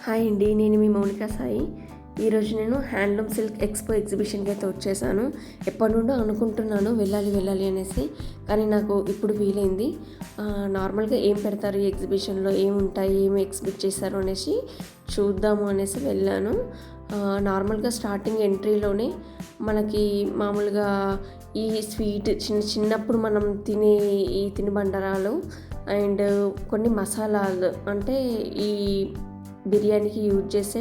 Hi అండి, నేను మీ మౌనిక సాయి. ఈరోజు నేను హ్యాండ్లూమ్ సిల్క్ ఎక్స్పో ఎగ్జిబిషన్కి అయితే వచ్చేసాను. ఎప్పటి నుండో అనుకుంటున్నాను వెళ్ళాలి అనేసి, కానీ నాకు ఇప్పుడు వీలైంది. నార్మల్గా ఏం పెడతారు ఈ ఎగ్జిబిషన్లో, ఏముంటాయి, ఏమి ఎగ్జిబిట్ చేస్తారు అనేసి చూద్దాము అనేసి వెళ్ళాను. నార్మల్గా స్టార్టింగ్ ఎంట్రీలోనే మనకి మామూలుగా ఈ స్వీట్ చిన్నప్పుడు మనం తినే ఈ తినుబండరాలు అండ్ కొన్ని మసాలాలు, అంటే ఈ బిర్యానీకి యూజ్ చేసే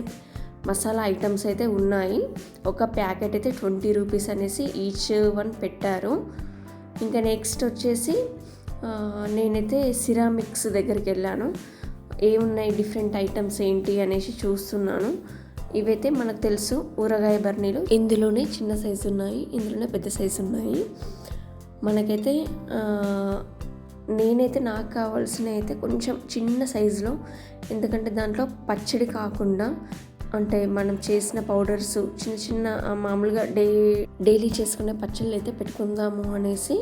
మసాలా ఐటమ్స్ అయితే ఉన్నాయి. ఒక ప్యాకెట్ అయితే 20 రూపీస్ అనేసి ఈచ్ వన్ పెట్టారు. ఇంకా నెక్స్ట్ వచ్చేసి నేనైతే సిరామిక్స్ దగ్గరికి వెళ్ళాను. ఏమున్నాయి డిఫరెంట్ ఐటమ్స్ ఏంటి అనేసి చూస్తున్నాను. ఇవైతే మనకు తెలుసు ఊరగాయ బర్నీలు, ఇందులోనే చిన్న సైజు ఉన్నాయి, ఇందులోనే పెద్ద సైజు ఉన్నాయి. మనకైతే నేనైతే నాకు కావాల్సిన అయితే కొంచెం చిన్న సైజులో, ఎందుకంటే దాంట్లో పచ్చడి కాకుండా అంటే మనం చేసిన పౌడర్స్ చిన్న మామూలుగా డైలీ చేసుకునే పచ్చళ్ళు అయితే పెట్టుకుందాము అనేసి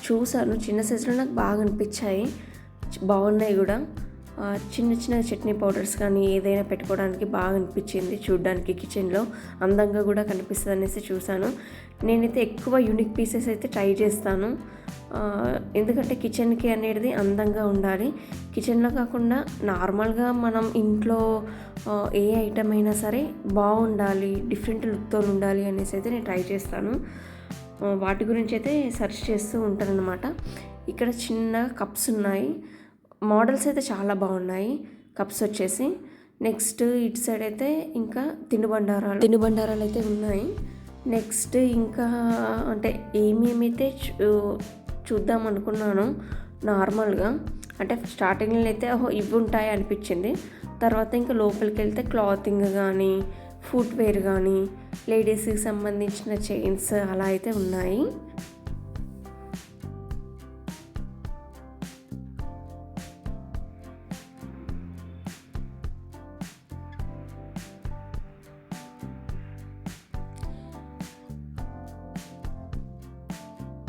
చూసాను. చిన్న సైజులో నాకు బాగా అనిపించాయి, బాగున్నాయి కూడా. చిన్న చట్నీ పౌడర్స్ కానీ ఏదైనా పెట్టుకోవడానికి బాగా అనిపించింది. చూడడానికి కిచెన్లో అందంగా కూడా కనిపిస్తుంది అనేసి చూశాను. నేనైతే ఎక్కువ యూనిక్ పీసెస్ అయితే ట్రై చేస్తాను, ఎందుకంటే కిచెన్కి అనేది అందంగా ఉండాలి. కిచెన్లో కాకుండా నార్మల్గా మనం ఇంట్లో ఏ ఐటమ్ అయినా సరే బాగుండాలి, డిఫరెంట్ లుక్తో ఉండాలి అనేసి అయితే నేను ట్రై చేస్తాను. వాటి గురించి అయితే సెర్చ్ చేస్తూ ఉంటాను అనమాట. ఇక్కడ చిన్న కప్స్ ఉన్నాయి, మోడల్స్ అయితే చాలా బాగున్నాయి కప్స్ వచ్చేసి. నెక్స్ట్ ఇటు సైడ్ అయితే ఇంకా తినుబండారాలు అయితే ఉన్నాయి. నెక్స్ట్ ఇంకా అంటే ఏమేమైతే చూద్దాం అనుకున్నాను. నార్మల్గా అంటే స్టార్టింగ్లో అయితే ఇవి ఉంటాయి అనిపించింది. తర్వాత ఇంకా లోపలికి వెళ్తే క్లాతింగ్ కానీ, ఫుట్వేర్ కానీ, లేడీస్కి సంబంధించిన చైన్స్ అలా అయితే ఉన్నాయి.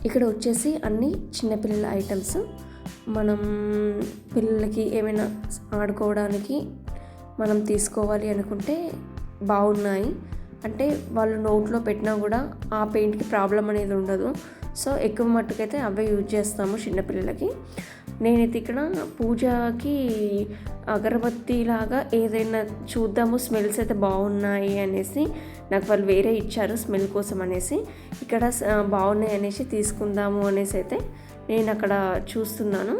ఇక్కడ వచ్చేసి అన్ని చిన్నపిల్లల ఐటమ్స్, మనం పిల్లలకి ఏమైనా ఆడుకోవడానికి మనం తీసుకోవాలి అనుకుంటే బాగున్నాయి. అంటే వాళ్ళు నోట్లో పెట్టినా కూడా ఆ పెయింట్కి ప్రాబ్లం అనేది ఉండదు. సో ఎక్కువ మట్టుకైతే అవే యూజ్ చేస్తాము చిన్నపిల్లలకి. నేనైతే ఇక్కడ పూజకి అగరబత్తి లాగా ఏదైనా చూద్దాము, స్మెల్స్ అయితే బాగున్నాయి అనేసి నాకు వాళ్ళు వేరే ఇచ్చారు స్మెల్ కోసం అనేసి. ఇక్కడ బాగున్నాయి అనేసి తీసుకుందాము అనేసి అయితే నేను అక్కడ చూస్తున్నాను.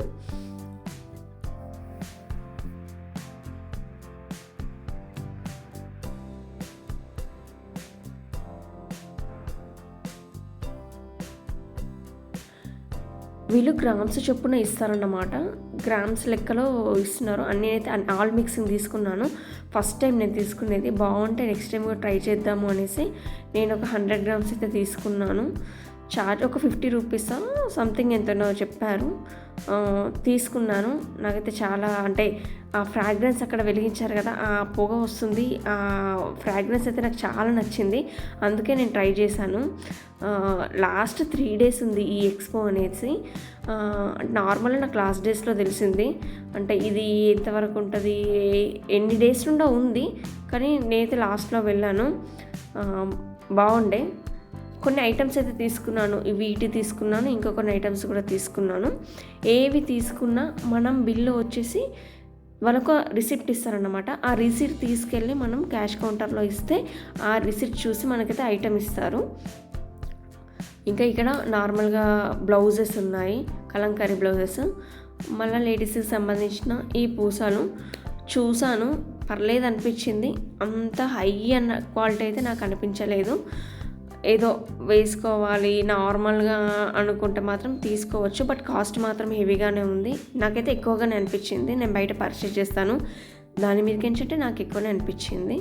వీళ్ళు గ్రామ్స్ చొప్పున ఇస్తారన్నమాట, గ్రామ్స్ లెక్కలో ఇస్తున్నారు. అన్నీ అయితే ఆల్ మిక్సింగ్ తీసుకున్నాను. ఫస్ట్ టైం నేను తీసుకునేది, బాగుంటే నెక్స్ట్ టైం కూడా ట్రై చేద్దాము అనేసి నేను ఒక 100 గ్రామ్స్ అయితే తీసుకున్నాను. చార్జ్ ఒక 50 రూపీస్ సంథింగ్ ఎంతనో చెప్పారు, తీసుకున్నాను. నాకైతే చాలా అంటే ఆ ఫ్రాగ్రెన్స్ అక్కడ వెలిగించారు కదా, ఆ పొగ వస్తుంది, ఆ ఫ్రాగ్రెన్స్ అయితే నాకు చాలా నచ్చింది. అందుకే నేను ట్రై చేశాను. లాస్ట్ 3 days ఉంది ఈ ఎక్స్పో అనేసి. నార్మల్గా నాకు లాస్ట్ డేస్లో తెలిసింది. అంటే ఇది ఎంతవరకు ఉంటుంది, ఎన్ని డేస్ నుండో ఉంది, కానీ నేనైతే లాస్ట్లో వెళ్ళాను. బాగుండే. కొన్ని ఐటమ్స్ అయితే తీసుకున్నాను, వీటి తీసుకున్నాను, ఇంకా కొన్ని ఐటమ్స్ కూడా తీసుకున్నాను. ఏవి తీసుకున్నా మనం బిల్లు వచ్చేసి వాళ్ళకు రిసిప్ట్ ఇస్తారన్నమాట. ఆ రిసిప్ట్ తీసుకెళ్ళి మనం క్యాష్ కౌంటర్లో ఇస్తే ఆ రిసిప్ట్ చూసి మనకైతే ఐటమ్ ఇస్తారు. ఇంకా ఇక్కడ నార్మల్గా బ్లౌజెస్ ఉన్నాయి, కలంకారీ బ్లౌజెస్. మళ్ళీ లేడీస్కి సంబంధించిన ఈ పూసలు చూసాను, పర్లేదు అనిపించింది. అంత హై అన్న క్వాలిటీ అయితే నాకు అనిపించలేదు. ఏదో వేసుకోవాలి నార్మల్గా అనుకుంటే మాత్రం తీసుకోవచ్చు, బట్ కాస్ట్ మాత్రం హెవీగానే ఉంది. నాకైతే ఎక్కువగానే అనిపించింది. నేను బయట పర్చేస్ చేస్తాను, దాని మీదకి ఏంటంటే నాకు ఎక్కువనే అనిపించింది.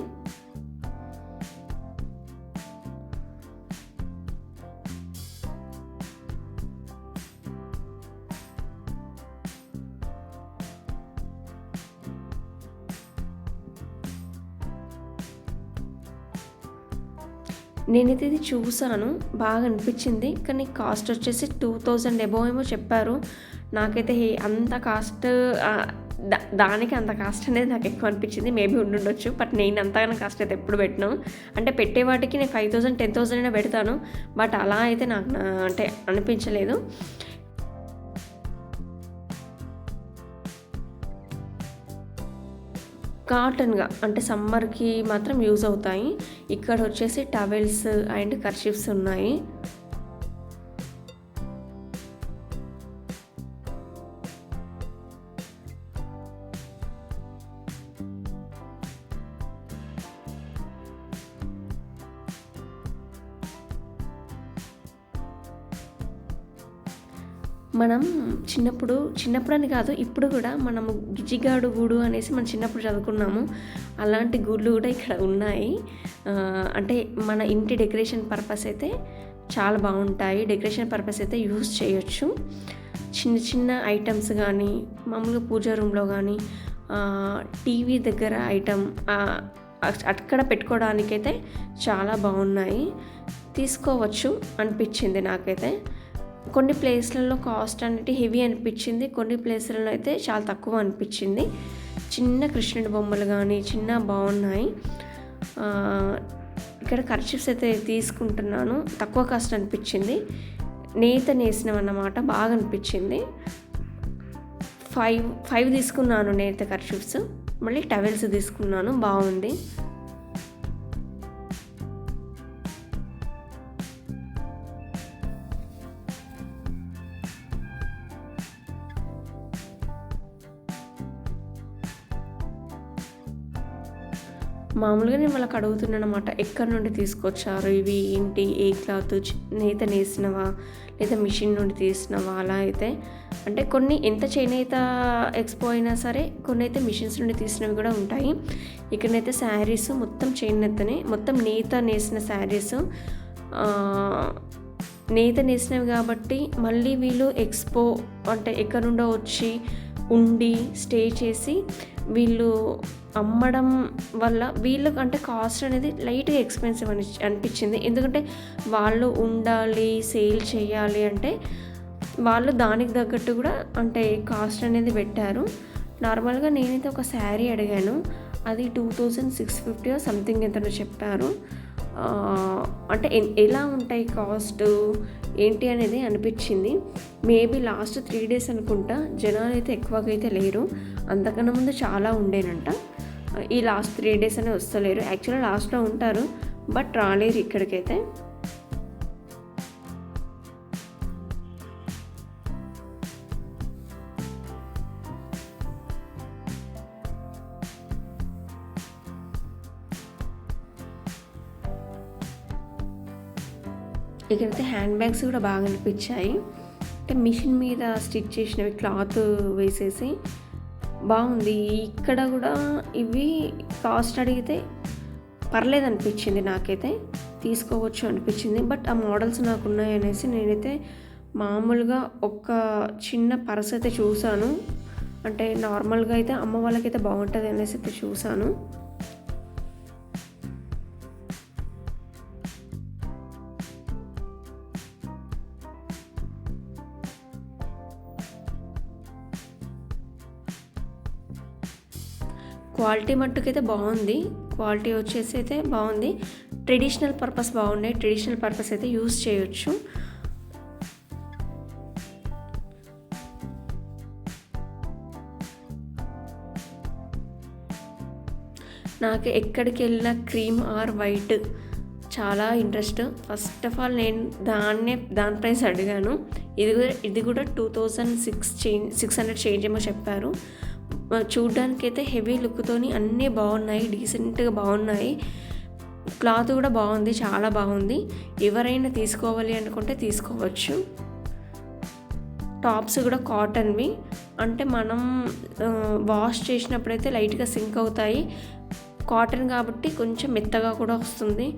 నేనైతే ఇది చూసాను, బాగా అనిపించింది, కానీ కాస్ట్ వచ్చేసి 2000 అబోవ్ ఏమో చెప్పారు. నాకైతే అంత కాస్ట్ దానికి అంత కాస్ట్ అనేది నాకు ఎక్కువ అనిపించింది. మేబీ ఉండుండొచ్చు. బట్ నేను అంతగానో కాస్ట్ అయితే ఎప్పుడు పెట్టను. అంటే పెట్టే వాటికి నేను 5,000 10,000 అయినా పెడతాను. బట్ అలా అయితే నాకు అంటే అనిపించలేదు. కాటన్‌గా అంటే సమ్మర్‌కి మాత్రం యూజ్ అవుతాయి. ఇక్కడ వచ్చేసి టవెల్స్ అండ్ కర్చీఫ్స్ ఉన్నాయి. మనం చిన్నప్పుడని కాదు, ఇప్పుడు కూడా మనము గిజిగాడు గూడు అనేసి మనం చిన్నప్పుడు చదువుకున్నాము. అలాంటి గూళ్ళు కూడా ఇక్కడ ఉన్నాయి. అంటే మన ఇంటి డెకరేషన్ పర్పస్ అయితే చాలా బాగుంటాయి. డెకరేషన్ పర్పస్ అయితే యూజ్ చేయొచ్చు. చిన్న చిన్న ఐటమ్స్ కానీ, మామూలుగా పూజా రూమ్లో కానీ, టీవీ దగ్గర ఐటమ్ అక్కడ పెట్టుకోవడానికైతే చాలా బాగున్నాయి. తీసుకోవచ్చు అనిపించింది నాకైతే. కొన్ని ప్లేస్లలో కాస్ట్ అనేది హెవీ అనిపించింది. కొన్ని ప్లేస్లలో అయితే చాలా తక్కువ అనిపించింది. చిన్న కృష్ణుడి బొమ్మలు కానీ చిన్న బాగున్నాయి. ఇక్కడ కర్చీఫ్స్ అయితే తీసుకుంటున్నాను. తక్కువ కాస్ట్ అనిపించింది. నేత నేసినవన్నమాట, బాగా అనిపించింది. 5 తీసుకున్నాను నేత కర్చీఫ్స్. మళ్ళీ టవెల్స్ తీసుకున్నాను, బాగుంది. మామూలుగా నేను వాళ్ళకి అడుగుతున్నాను అనమాట, ఎక్కడి నుండి తీసుకొచ్చారు ఇవి, ఏంటి, ఏ క్లాత్, నేత నేసినవా లేదా మిషన్ నుండి తీసినవా. అలా అయితే అంటే కొన్ని ఎంత చేనేత ఎక్స్పో అయినా సరే కొన్ని అయితే మిషన్స్ నుండి తీసినవి కూడా ఉంటాయి. ఇక్కడనైతే శారీస్ మొత్తం చేనేతనే, మొత్తం నేత నేసిన శారీస్, నేత నేసినవి కాబట్టి మళ్ళీ వీళ్ళు ఎక్స్పో అంటే ఎక్కడి నుండో వచ్చి ఉండి స్టే చేసి వీళ్ళు అమ్మడం వల్ల వీళ్ళకి అంటే కాస్ట్ అనేది లైట్గా ఎక్స్పెన్సివ్ అనిపించింది. ఎందుకంటే వాళ్ళు ఉండాలి, సేల్ చేయాలి అంటే వాళ్ళు దానికి తగ్గట్టు కూడా అంటే కాస్ట్ అనేది పెట్టారు. నార్మల్గా నేనైతే ఒక శారీ అడిగాను, అది 2650 సంథింగ్ ఎంతనో చెప్పారు. అంటే ఎలా ఉంటాయి కాస్ట్ ఏంటి అనేది అనిపించింది. మేబీ లాస్ట్ 3 days అనుకుంటా, జనాలు అయితే ఎక్కువగా అయితే లేరు. అంతకన్నా ముందు చాలా ఉండేనంట. ఈ లాస్ట్ 3 days అనే వస్తలేరు. యాక్చువల్గా లాస్ట్లో ఉంటారు, బట్ రాలేరు ఇక్కడికైతే. ఇక్కడైతే హ్యాండ్ బ్యాగ్స్ కూడా బాగా అనిపించాయి. అంటే మిషన్ మీద స్టిచ్ చేసినవి, క్లాత్ వేసేసి బాగుంది. ఇక్కడ కూడా ఇవి కాస్ట్ అడిగితే పర్లేదు అనిపించింది నాకైతే, తీసుకోవచ్చు అనిపించింది. బట్ ఆ మోడల్స్ నాకు ఉన్నాయి అనేసి నేనైతే మామూలుగా ఒక చిన్న పర్స్ అయితే చూసాను. అంటే నార్మల్గా అయితే అమ్మ వాళ్ళకైతే బాగుంటుంది అనేసి అయితే చూసాను. క్వాలిటీ మట్టుకైతే బాగుంది. క్వాలిటీ వచ్చేసి అయితే బాగుంది. ట్రెడిషనల్ పర్పస్ బాగున్నాయి. ట్రెడిషనల్ పర్పస్ అయితే యూస్ చేయొచ్చు. నాకు ఎక్కడికి వెళ్ళినా క్రీమ్ ఆర్ వైట్ చాలా ఇంట్రెస్ట్. ఫస్ట్ ఆఫ్ ఆల్ నేను దాని ప్రైస్ అడిగాను. ఇది కూడా 2600 చేంజ్ ఏమో చెప్పారు. చూడ్డానికైతే హెవీ లుక్తోని అన్నీ బాగున్నాయి, డీసెంట్గా బాగున్నాయి. క్లాత్ కూడా బాగుంది, చాలా బాగుంది. ఎవరైనా తీసుకోవాలి అనుకుంటే తీసుకోవచ్చు. టాప్స్ కూడా కాటన్వి, అంటే మనం వాష్ చేసినప్పుడైతే లైట్గా సింక్ అవుతాయి. కాటన్ కాబట్టి కొంచెం మెత్తగా కూడా వస్తుంది.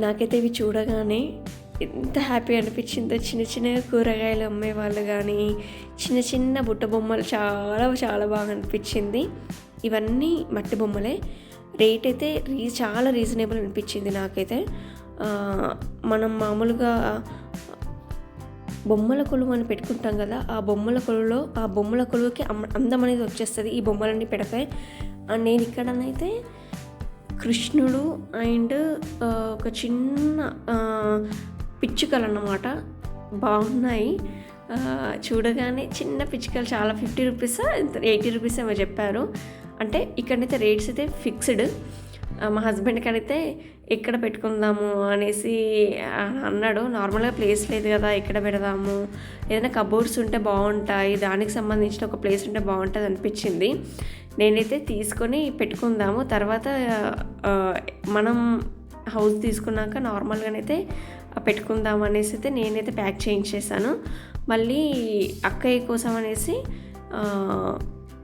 నాకైతే ఇవి చూడగానే ఎంత హ్యాపీ అనిపించిందో. చిన్న చిన్న కూరగాయలు అమ్మే వాళ్ళు కానీ, చిన్న చిన్న బుట్ట బొమ్మలు చాలా చాలా బాగా అనిపించింది. ఇవన్నీ మట్టి బొమ్మలే. రేట్ అయితే చాలా రీజనబుల్ అనిపించింది నాకైతే. మనం మామూలుగా బొమ్మల కొలువు అని పెట్టుకుంటాం కదా, ఆ బొమ్మల కొలువులో ఆ బొమ్మల కొలువుకి అందం అనేది వచ్చేస్తుంది ఈ బొమ్మలన్నీ పెడితే. నేను ఇక్కడనైతే కృష్ణుడు అండ్ ఒక చిన్న పిచ్చుకలు అన్నమాట బాగున్నాయి. చూడగానే చిన్న పిచ్చుకలు చాలా 50 రూపీస్ 80 రూపీస్ ఏమో చెప్పారు. అంటే ఇక్కడైతే రేట్స్ అయితే ఫిక్స్డ్. మా హస్బెండ్కి అడిగితే ఎక్కడ పెట్టుకుందాము అనేసి అన్నాడు. నార్మల్గా ప్లేస్ లేదు కదా, ఎక్కడ పెడదాము, ఏదైనా కబోర్డ్స్ ఉంటే బాగుంటాయి, దానికి సంబంధించిన ఒక ప్లేస్ ఉంటే బాగుంటుంది అనిపించింది. నేనైతే తీసుకొని పెట్టుకుందాము, తర్వాత మనం హౌస్ తీసుకున్నాక నార్మల్గానైతే పెట్టుకుందాం అనేసి అయితే నేనైతే ప్యాక్ చేయించేసాను. మళ్ళీ అక్కయ్య కోసం అనేసి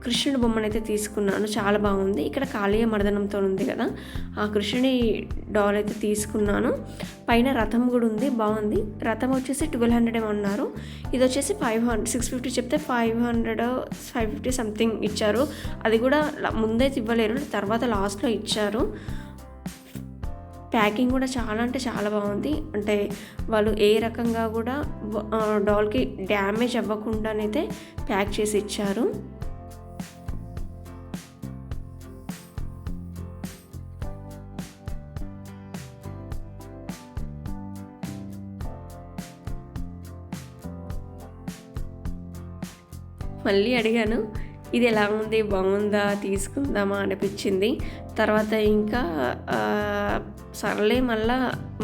కృష్ణుడి బొమ్మనైతే తీసుకున్నాను, చాలా బాగుంది. ఇక్కడ కాళీయ మర్దనంతో ఉంది కదా, ఆ కృష్ణుడి డాల్ అయితే తీసుకున్నాను. పైన రథం కూడా ఉంది, బాగుంది. రథం వచ్చేసి 1200 ఏమన్నారు, ఇది వచ్చేసి 650 చెప్తే 550 సంథింగ్ ఇచ్చారు. అది కూడా ముందైతే ఇవ్వలేరు, తర్వాత లాస్ట్లో ఇచ్చారు. ప్యాకింగ్ కూడా చాలా అంటే చాలా బాగుంది. అంటే వాళ్ళు ఏ రకంగా కూడా డాల్కి డ్యామేజ్ అవ్వకుండానైతే ప్యాక్ చేసి ఇచ్చారు. మళ్ళీ అడిగాను, ఇది ఎలా ఉంది, బాగుందా, తీసుకుందామా అనిపించింది. తర్వాత ఇంకా సర్లే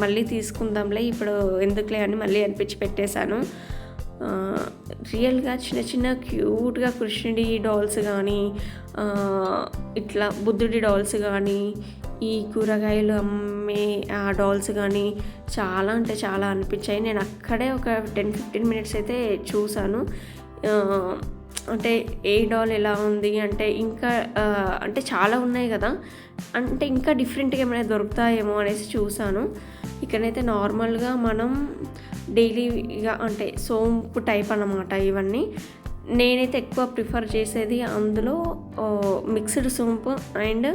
మళ్ళీ తీసుకుందాంలే, ఇప్పుడు ఎందుకులే అని మళ్ళీ అనిపించి పెట్టేశాను. రియల్గా చిన్న చిన్న క్యూట్గా కృష్ణుడి డాల్స్ కానీ, ఇట్లా బుద్ధుడి డాల్స్ కానీ, ఈ కూరగాయలు అమ్మే ఆ డాల్స్ కానీ చాలా అంటే చాలా అనిపించాయి. నేను అక్కడే ఒక 10-15 మినిట్స్ అయితే చూశాను. అంటే ఏ డాల్ ఎలా ఉంది అంటే ఇంకా అంటే చాలా ఉన్నాయి కదా, అంటే ఇంకా డిఫరెంట్గా ఏమైనా దొరుకుతాయేమో అనేసి చూసాను. ఇక్కడైతే నార్మల్గా మనం డైలీగా అంటే సోంపు టైప్ అన్నమాట ఇవన్నీ. నేనైతే ఎక్కువ ప్రిఫర్ చేసేది అందులో మిక్స్డ్ సోంపు అండ్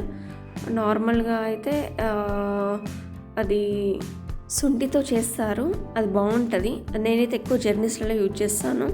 నార్మల్గా అయితే అది శుంఠితో చేస్తారు, అది బాగుంటుంది. నేనైతే ఎక్కువ జర్నీస్లలో యూజ్ చేస్తాను.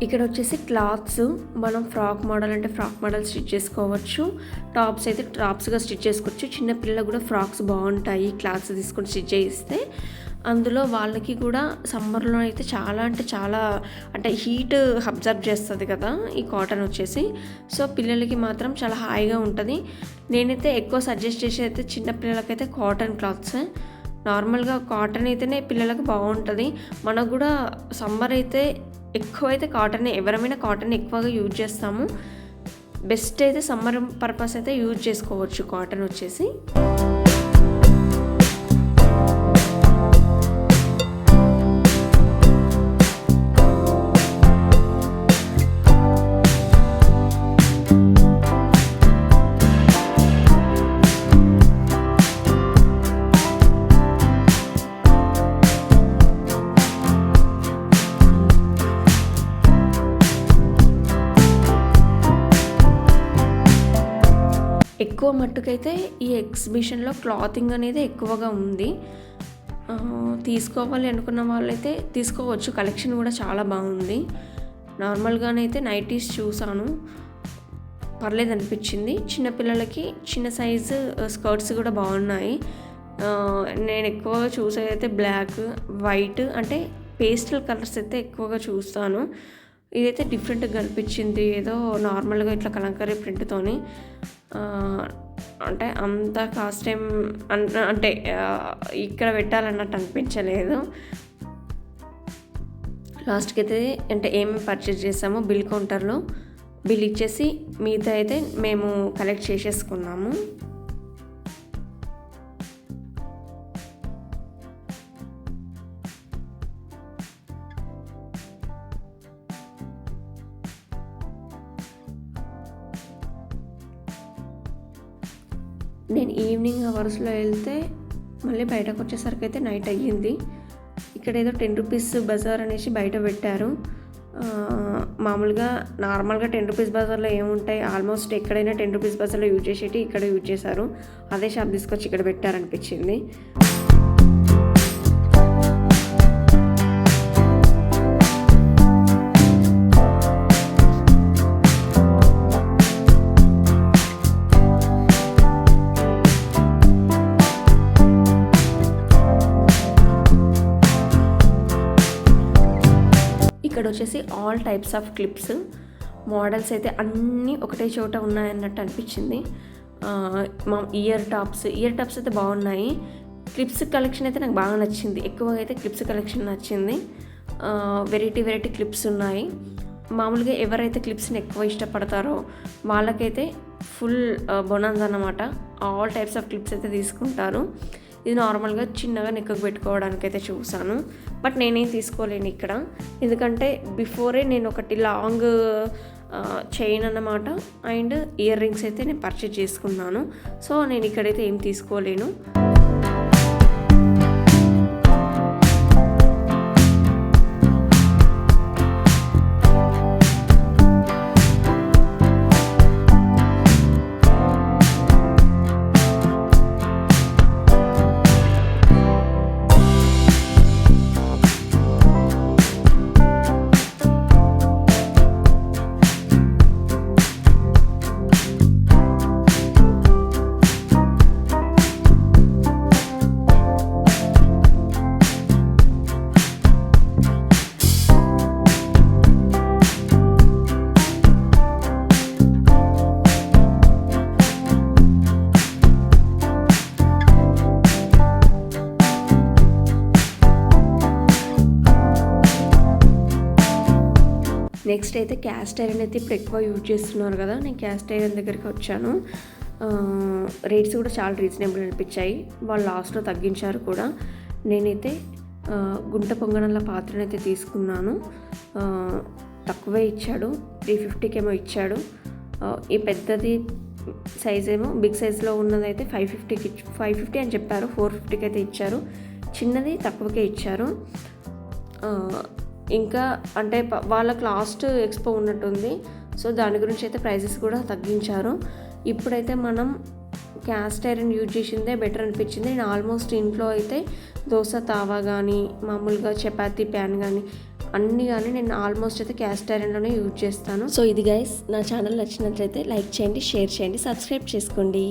ఇక్కడ వచ్చేసి క్లాత్స్ మనం ఫ్రాక్ మోడల్ అంటే ఫ్రాక్ మోడల్ స్టిచ్ చేసుకోవచ్చు, టాప్స్ అయితే టాప్స్గా స్టిచ్ చేసుకోవచ్చు. చిన్నపిల్లలకు కూడా ఫ్రాక్స్ బాగుంటాయి క్లాత్స్ తీసుకొని స్టిచ్ చేయిస్తే. అందులో వాళ్ళకి కూడా సమ్మర్లో అయితే చాలా అంటే చాలా అంటే హీట్ అబ్జర్వ్ చేస్తుంది కదా ఈ కాటన్ వచ్చేసి. సో పిల్లలకి మాత్రం చాలా హాయిగా ఉంటుంది. నేనైతే ఎక్కువ సజెస్ట్ చేసేది అయితే చిన్నపిల్లలకైతే కాటన్ క్లాత్స్. నార్మల్గా కాటన్ అయితేనే పిల్లలకు బాగుంటుంది. మనకు కూడా సమ్మర్ అయితే ఎక్కువైతే కాటన్, ఎవరైనా కాటన్ ఎక్కువగా యూజ్ చేస్తాము. బెస్ట్ అయితే సమ్మర్ పర్పస్ అయితే యూజ్ చేసుకోవచ్చు కాటన్ వచ్చేసి. ఎక్కువ మట్టుకైతే ఈ ఎగ్జిబిషన్లో క్లాతింగ్ అనేది ఎక్కువగా ఉంది. తీసుకోవాలి అనుకున్న వాళ్ళైతే తీసుకోవచ్చు, కలెక్షన్ కూడా చాలా బాగుంది. నార్మల్గానైతే నైటీస్ చూసాను, పర్లేదు అనిపించింది. చిన్నపిల్లలకి చిన్న సైజు స్కర్ట్స్ కూడా బాగున్నాయి. నేను ఎక్కువగా చూసేదైతే బ్లాక్, వైట్ అంటే పేస్టల్ కలర్స్ అయితే ఎక్కువగా చూస్తాను. ఇదైతే డిఫరెంట్గా కనిపించింది, ఏదో నార్మల్గా ఇట్లా కలంకారీ ప్రింట్తోని. అంటే అంత కాస్ట్ ఏం అంటే ఇక్కడ పెట్టాలన్నట్టు అనిపించలేదు. లాస్ట్కి అయితే అంటే ఏమేమి పర్చేస్ చేసామో బిల్ కౌంటర్లో బిల్ ఇచ్చేసి మిగతా అయితే మేము కలెక్ట్ చేసేసుకున్నాము. నేను ఈవినింగ్ అవర్స్లో వెళ్తే మళ్ళీ బయటకు వచ్చేసరికి అయితే నైట్ అయ్యింది. ఇక్కడ ఏదో 10 రూపీస్ బజార్ అనేసి బయట పెట్టారు. మామూలుగా నార్మల్గా 10 రూపీస్ బజార్లో ఏముంటాయి, ఆల్మోస్ట్ ఎక్కడైనా 10 రూపీస్ బజార్లో యూజ్ చేసేటి ఇక్కడ యూజ్ చేశారు. అదే షాప్ తీసుకొచ్చి ఇక్కడ పెట్టారనిపించింది. ఇక్కడ వచ్చేసి all types of clips models అయితే అన్నీ ఒకటే చోట ఉన్నాయన్నట్టు అనిపించింది. మా ఇయర్ టాప్స్ అయితే బాగున్నాయి. క్లిప్స్ కలెక్షన్ అయితే నాకు బాగా నచ్చింది. ఎక్కువగా అయితే క్లిప్స్ కలెక్షన్ నచ్చింది. వెరైటీ క్లిప్స్ ఉన్నాయి. మామూలుగా ఎవరైతే క్లిప్స్ని ఎక్కువ ఇష్టపడతారో వాళ్ళకైతే ఫుల్ బొనాన్స్ అన్నమాట. ఆల్ టైప్స్ ఆఫ్ క్లిప్స్ అయితే తీసుకుంటారు. ఇది నార్మల్గా చిన్నగా నెక్కకు పెట్టుకోవడానికి అయితే చూసాను, బట్ నేనేం తీసుకోలేను ఇక్కడ. ఎందుకంటే బిఫోరే నేను ఒకటి లాంగ్ చైన్ అన్నమాట అండ్ ఇయర్ రింగ్స్ అయితే నేను పర్చేజ్ చేసుకున్నాను. సో నేను ఇక్కడైతే ఏం తీసుకోలేను. నెక్స్ట్ అయితే క్యాస్ట్ ఐరన్ అయితే ఇప్పుడు ఎక్కువ యూజ్ చేస్తున్నారు కదా, నేను క్యాస్ట్ ఐరన్ దగ్గరికి వచ్చాను. రేట్స్ కూడా చాలా రీజనబుల్ అనిపించాయి. వాళ్ళు లాస్ట్లో తగ్గించారు కూడా. నేనైతే గుంట పొంగనాల పాత్రనైతే తీసుకున్నాను. తక్కువే ఇచ్చాడు, 350 ఏమో ఇచ్చాడు. ఈ పెద్దది సైజ్ ఏమో బిగ్ సైజ్లో ఉన్నదైతే 550 అని చెప్పారు, 450కి అయితే ఇచ్చారు. చిన్నది తక్కువకే ఇచ్చారు. ఇంకా అంటే వాళ్ళకి లాస్ట్ ఎక్స్పో ఉన్నట్టుంది, సో దాని గురించి అయితే ప్రైజెస్ కూడా తగ్గించారు. ఇప్పుడైతే మనం క్యాస్ట్ ఐరన్ యూజ్ చేసిందే బెటర్ అనిపించింది. నేను ఆల్మోస్ట్ ఇంట్లో అయితే దోశ తావా కానీ మామూలుగా చపాతీ ప్యాన్ కానీ అన్నీ కానీ నేను ఆల్మోస్ట్ అయితే క్యాస్ట్ ఐరన్లోనే యూజ్ చేస్తాను. సో ఇది గైస్, నా ఛానల్ నచ్చినట్లయితే లైక్ చేయండి, షేర్ చేయండి, సబ్స్క్రైబ్ చేసుకోండి.